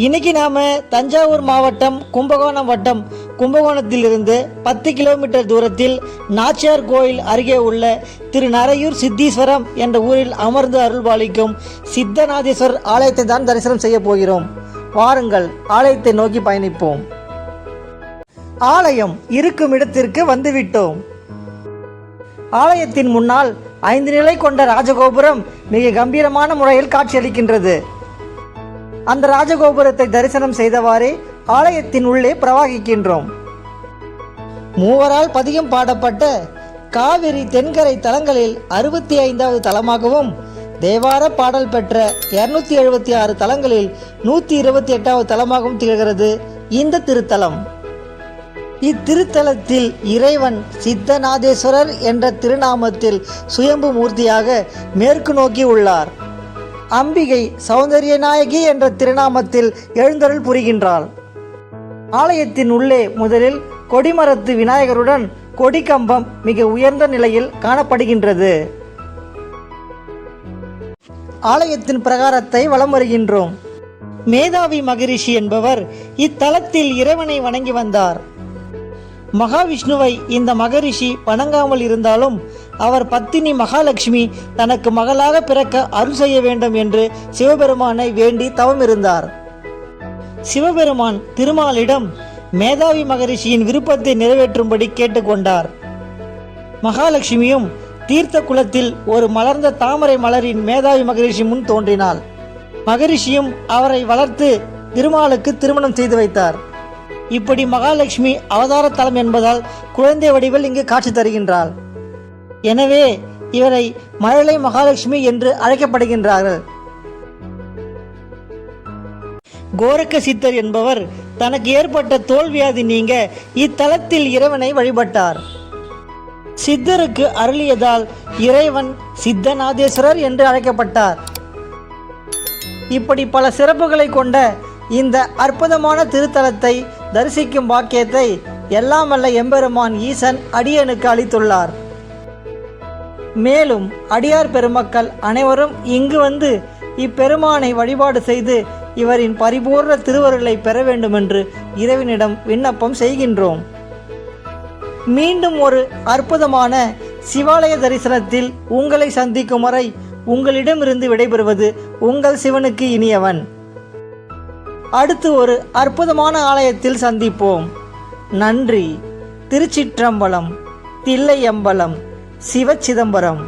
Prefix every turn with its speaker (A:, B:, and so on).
A: இன்னைக்கு நாம தஞ்சாவூர் மாவட்டம் கும்பகோணம் வட்டம் கும்பகோணத்திலிருந்து 10 கிலோமீட்டர் தூரத்தில் நாச்சியார் கோயில் அருகே உள்ள திரு நரையூர் சித்தீஸ்வரம் என்ற ஊரில் அமர்ந்து அருள்பாலிக்கும் சித்தநாதேஸ்வரர் ஆலயத்தை தான் தரிசனம் செய்ய போகிறோம். வாருங்கள், ஆலயத்தை நோக்கி பயணிப்போம். ஆலயம் இருக்கும் இடத்திற்கு வந்துவிட்டோம். ஆலயத்தின் முன்னால் 5 நிலை கொண்ட ராஜகோபுரம் மிக கம்பீரமான முறையில் காட்சியளிக்கின்றது. அந்த ராஜகோபுரத்தை தரிசனம் செய்தவாறே ஆலயத்தின் உள்ளே பிரவாகிக்கின்றோம். மூவரால் பதிகம் பாடப்பட்ட காவிரி தென்கரை தலங்களில் 65வது தலமாகவும், தேவார பாடல் பெற்ற 276 தலங்களில் 128வது தலமாகவும் திகழ்கிறது இந்த திருத்தலம். இத்திருத்தலத்தில் இறைவன் சித்தநாதேஸ்வரர் என்ற திருநாமத்தில் சுயம்பு மூர்த்தியாக மேற்கு நோக்கி உள்ளார். அம்பிகை சௌந்தரியநாயகி என்ற திருநாமத்தில் எழுந்தருள் புரிகின்றாள். ஆலயத்தின் உள்ளே முதலில் கொடிமரத்து விநாயகருடன் கொடிக்கம்பம் மிக உயர்ந்த நிலையில் காணப்படுகின்றது. ஆலயத்தின் பிரகாரத்தை வலம் வருகின்றோம். மேதாவி மகரிஷி என்பவர் இத்தலத்தில் இறைவனை வணங்கி வந்தார். மகாவிஷ்ணுவை இந்த மகரிஷி வணங்காமல் இருந்தாலும் அவர் பத்தினி மகாலட்சுமி தனக்கு மகளாக பிறக்க அருள் செய்ய வேண்டும் என்று சிவபெருமானை வேண்டி தவம் இருந்தார். சிவபெருமான் திருமாலிடம் மேதாவி மகரிஷியின் விருப்பத்தை நிறைவேற்றும்படி கேட்டுக்கொண்டார். மகாலட்சுமியும் தீர்த்த குளத்தில் ஒரு மலர்ந்த தாமரை மலரின் மேதாவி மகரிஷி முன் தோன்றினாள். மகரிஷியும் அவரை வளர்த்து திருமாலுக்கு திருமணம் செய்து வைத்தார். இப்படி மகாலட்சுமி அவதார தலம் என்பதால் குழந்தை வடிவில் இங்கு காட்சி தருகின்றாள். எனவே இவரை மழலை மகாலட்சுமி என்று அழைக்கப்படுகின்றார்கள். கோரக்க சித்தர் என்பவர் தனக்கு ஏற்பட்ட தோல்வியாதி நீங்க இத்தலத்தில் இறைவனை வழிபட்டார். சித்தருக்கு அருளியதால் இறைவன் சித்தநாதேஸ்வரர் என்று அழைக்கப்பட்டார். இப்படி பல சிறப்புகளை கொண்ட இந்த அற்புதமான திருத்தலத்தை தரிசிக்கும் பாக்கியத்தை எல்லாம் வல்ல எம்பெருமான் ஈசன் அடியனுக்கு அளித்துள்ளார். மேலும் அடியார் பெருமக்கள் அனைவரும் இங்கு வந்து இப்பெருமானை வழிபாடு செய்து இவரின் பரிபூர்ண திருவருளை பெற வேண்டுமென்று இறைவனிடம் விண்ணப்பம் செய்கின்றோம். மீண்டும் ஒரு அற்புதமான சிவாலய தரிசனத்தில் உங்களை சந்திக்கும் வரை உங்களிடமிருந்து விடைபெறுவது உங்கள் சிவனுக்கு இனியவன். அடுத்து ஒரு அற்புதமான ஆலயத்தில் சந்திப்போம். நன்றி. திருச்சிற்றம்பலம், தில்லையம்பலம், சிவச்சிதம்பரம்.